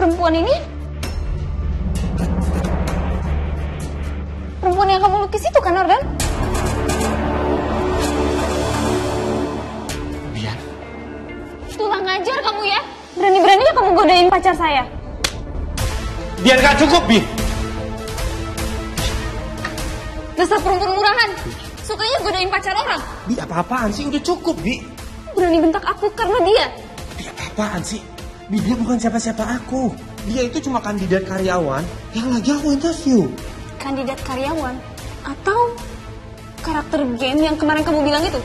Perempuan ini? Perempuan yang kamu lukis itu kan, Ardan? Bian. Tulang ajar kamu ya. Berani-beraninya kamu godain pacar saya. Bian, gak cukup, Bi. Dasar perempuan murahan. Sukanya godain pacar orang. Bi, apa-apaan sih? Udah cukup, Bi. Berani bentak aku karena dia. Bi, apa-apaan sih? Bi, dia bukan siapa-siapa aku. Dia itu cuma kandidat karyawan yang lagi aku interview. Kandidat karyawan? Atau karakter game yang kemarin kamu bilang itu?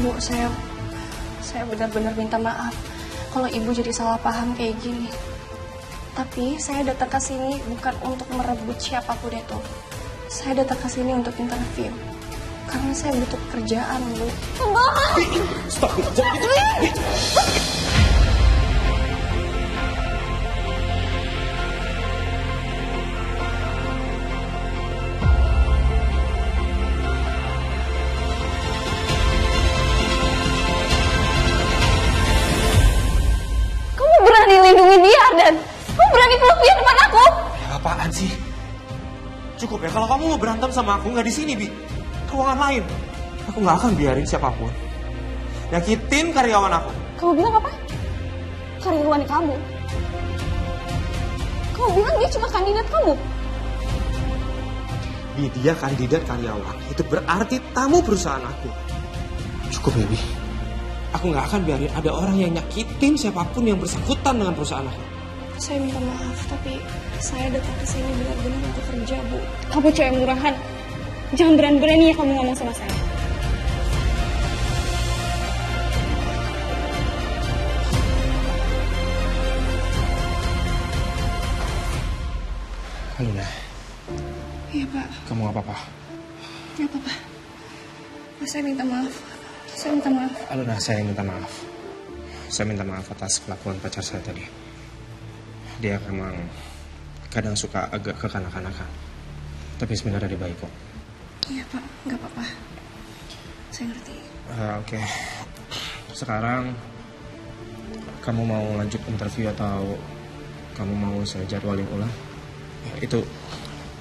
Bu, saya benar-benar minta maaf kalau ibu jadi salah paham kayak gini. Tapi saya datang ke sini bukan untuk merebut siapapun itu. Saya datang ke sini untuk interview. Karena saya butuh pekerjaan, Bu. Stop, Bi. Jangan gitu. Bi. Lindungi dia, Ardan. Kamu berani peluk dia depan aku? Ya, apaan sih? Cukup ya, kalau kamu mau berantem sama aku, nggak di sini, Bi. Ke ruangan lain. Aku nggak akan biarin siapapun nyakitin karyawan aku. Kamu bilang apa? Karyawan kamu? Kamu bilang dia cuma kandidat kamu? Bi, dia kandidat karyawan. Itu berarti tamu perusahaan aku. Cukup ya, Bi. Aku nggak akan biarin ada orang yang nyakitin siapapun yang bersangkutan dengan perusahaan aku. Saya minta maaf, tapi saya datang ke sini benar-benar untuk kerja, Bu. Kamu cewek murahan. Jangan berani-berani ya kamu ngomong sama saya. Halo, Nah. Iya, Pak. Kamu nggak apa-apa? Nggak apa-apa. Saya minta maaf. Saya minta maaf. Aluna, saya minta maaf. Saya minta maaf atas kelakuan pacar saya tadi. Dia memang kadang suka agak kekanak-kanakan. Tapi sebenarnya dia baik kok. Iya, Pak. Nggak apa-apa. Saya ngerti. Oke. Sekarang kamu mau lanjut interview atau kamu mau saya jadwalin ulang? Ya,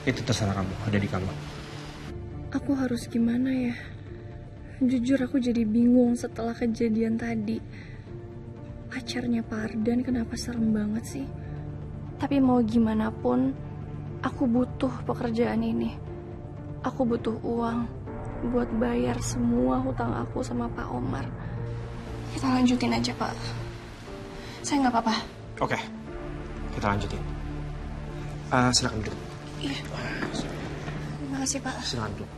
itu terserah kamu. Ada di kamu. Aku harus gimana ya? Jujur aku jadi bingung setelah kejadian tadi. Pacarnya Pak Ardan kenapa serem banget sih? Tapi mau gimana pun, aku butuh pekerjaan ini. Aku butuh uang buat bayar semua hutang aku sama Pak Omar. Kita lanjutin aja, Pak. Saya nggak apa-apa. Oke, kita lanjutin. Silakan duduk. Iya. Terima kasih, Pak. Silakan duduk.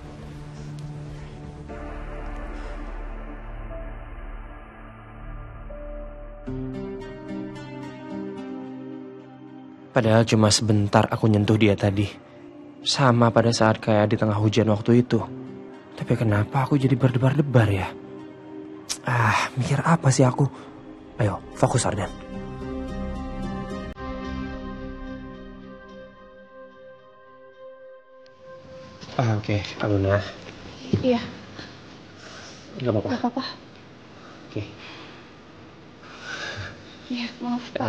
Padahal cuma sebentar aku nyentuh dia tadi. Sama pada saat kayak di tengah hujan waktu itu. Tapi kenapa aku jadi berdebar-debar ya? Mikir apa sih aku? Ayo, fokus Ardan. Oke, Aluna. Iya. Gak apa-apa. Gak apa-apa. Oke. Iya, maaf, Pak.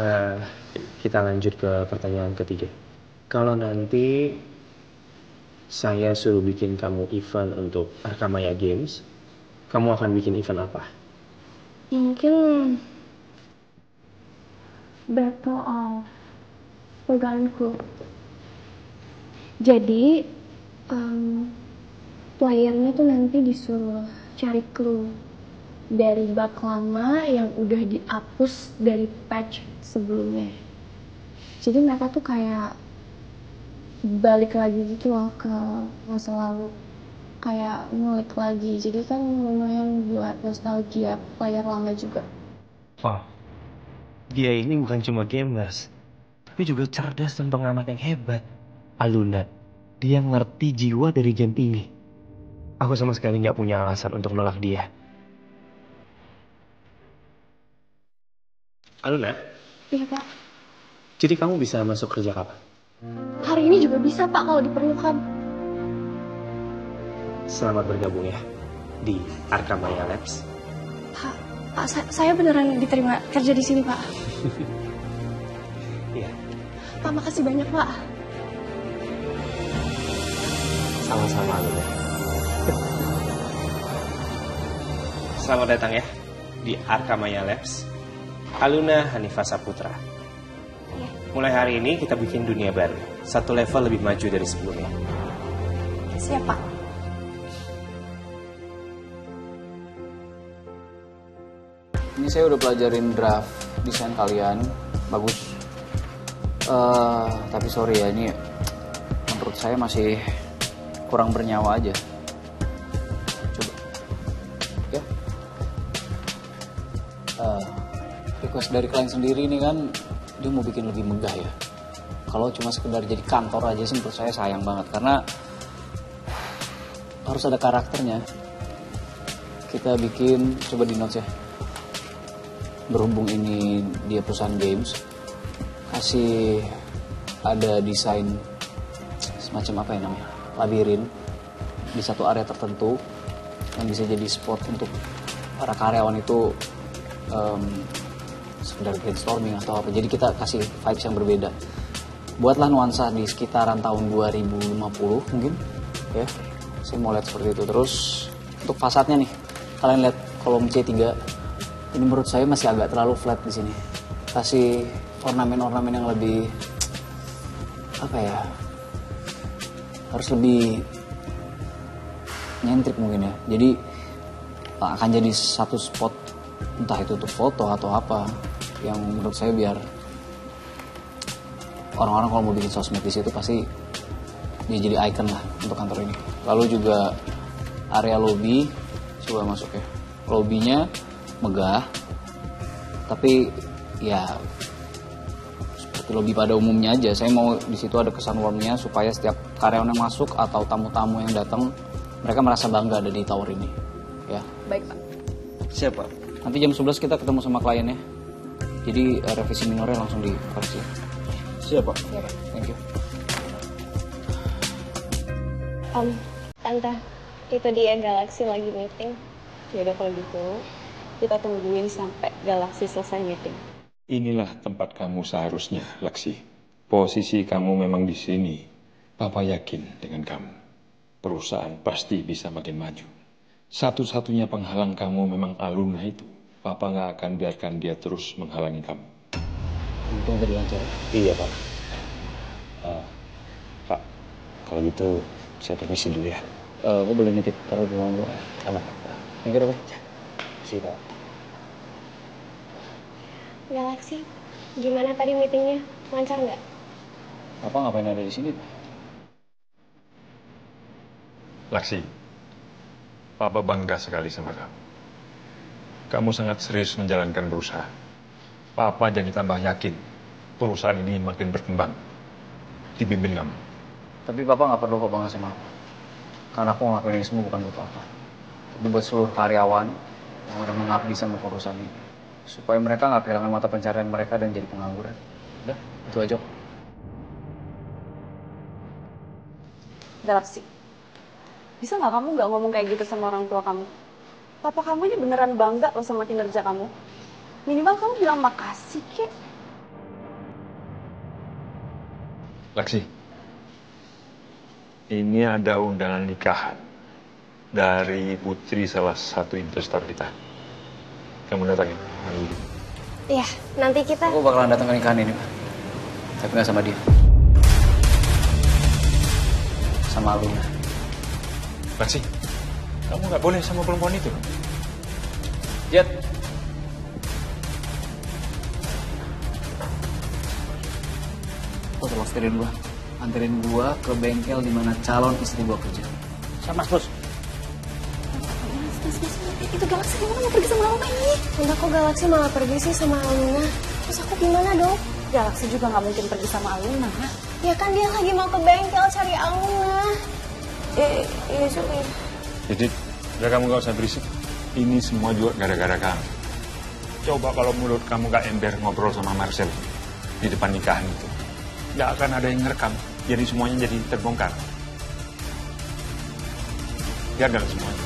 Kita lanjut ke pertanyaan ketiga. Kalau nanti saya suruh bikin kamu event untuk Arkamaya Games, kamu akan bikin event apa? Mungkin battle of Forgotten Clue. Jadi playernya tuh nanti disuruh cari clue dari bug lama yang udah dihapus dari patch sebelumnya. Jadi mereka tuh kayak balik lagi gitu loh ke masa lalu, kayak ngulik lagi. Jadi kan lumayan buat nostalgia player lama juga. Wow, dia ini bukan cuma gamers, tapi juga cerdas dan pengamat yang hebat. Aluna, dia ngerti jiwa dari game ini. Aku sama sekali nggak punya alasan untuk nolak dia. Aluna, Iya, Pak. jadi kamu bisa masuk kerja kapan? Hari ini juga bisa, Pak, kalau diperlukan. Selamat bergabung ya di Arkamaya Labs. Pak, saya beneran diterima kerja di sini, Pak. Iya. Pak, makasih banyak, Pak. Sama-sama Aluna. Selamat datang ya di Arkamaya Labs. Aluna Hanifah Saputra. Mulai hari ini kita bikin dunia baru, satu level lebih maju dari sebelumnya. Siap, Pak. Ini saya udah pelajarin draft desain kalian, bagus. Tapi sorry ya, ini menurut saya masih kurang bernyawa aja. Coba, ya. Request dari klien sendiri ini kan, dia mau bikin lebih megah ya. Kalau cuma sekedar jadi kantor aja sih menurut saya sayang banget, karena harus ada karakternya. Kita bikin, coba di notes ya. Berhubung ini dia perusahaan games, kasih ada desain semacam apa ya namanya, labirin di satu area tertentu yang bisa jadi spot untuk para karyawan itu sekedar brainstorming atau apa. Jadi kita kasih vibes yang berbeda. Buatlah nuansa di sekitaran tahun 2050 mungkin ya. Saya mau lihat seperti itu. Terus untuk fasadnya nih, kalian lihat kolom C3. Ini menurut saya masih agak terlalu flat di sini. Kasih ornamen-ornamen yang lebih apa ya? Harus lebih nyentrik mungkin ya. Jadi akan jadi satu spot, entah itu untuk foto atau apa, yang menurut saya biar orang-orang kalau mau bikin sosmed di situ pasti dia jadi icon lah untuk kantor ini. Lalu juga area lobby, coba masuk ya. Lobbynya megah, tapi ya seperti lobby pada umumnya aja. Saya mau di situ ada kesan warmnya supaya setiap karyawan yang masuk atau tamu-tamu yang datang mereka merasa bangga ada di tower ini. Ya. Baik, Pak. Siap, Pak. Nanti jam 11 kita ketemu sama kliennya. Jadi revisi minornya langsung dikoreksi. Siap, Pak. Siap, Pak. Thank you. Tante, itu dia Galaxy lagi meeting. Yaudah kalau gitu, kita tungguin sampai Galaxy selesai meeting. Inilah tempat kamu seharusnya, Laksi. Posisi kamu memang di sini. Papa yakin dengan kamu. Perusahaan pasti bisa makin maju. Satu-satunya penghalang kamu memang Aluna itu. Papa nggak akan biarkan dia terus menghalangi kamu. Untung tadi lancar. Iya, Pak. Pak, kalau gitu saya permisi dulu ya. Gue boleh nitip taruh di ruang gua. Aman. Thank you, Pak. Terima kasih, Pak. Galaxy, gimana tadi meetingnya? Lancar nggak? Papa ngapain ada di sini? Laksi, Papa bangga sekali sama kamu. Kamu sangat serius menjalankan berusaha. Papa jadi tambah yakin perusahaan ini makin berkembang. Dibimbing kamu. Tapi Papa nggak perlu kok bangga sama aku. Karena aku ngelakuin ini semua bukan buat Papa. Tapi buat seluruh karyawan yang udah mengabdi sama perusahaan ini. Supaya mereka nggak kehilangan mata pencarian mereka dan jadi pengangguran. Udah, itu aja kok. Galaxy, bisa nggak kamu nggak ngomong kayak gitu sama orang tua kamu? Papa kamu ini beneran bangga loh sama kinerja kamu. Minimal kamu bilang makasih, kek. Laksi, ini ada undangan nikahan dari putri salah satu investor kita. Kamu datangin. Iya, nanti kita... Aku bakalan datang ke nikahan ini, Pak. Tapi nggak sama dia. Sama Aluna. Laksi, kamu nggak boleh sama perempuan itu. Jet. Lo tolong setelin gua. Anterin gua ke bengkel di mana calon istri gua kerja. Sama Bos. Mas, itu Galaxy gimana mau pergi sama Aluna ini? Enggak kok Galaxy malah pergi sih sama Aluna. Terus aku gimana dong? Galaxy juga nggak mungkin pergi sama Aluna. Ya kan dia lagi mau ke bengkel cari Aluna. Iya juga. Jadi, udah kamu gak usah berisik. Ini semua juga gara-gara kamu. Coba kalau mulut kamu gak ember ngobrol sama Marcel di depan nikahan itu. Gak akan ada yang ngerekam. Jadi semuanya jadi terbongkar. Gagal semuanya.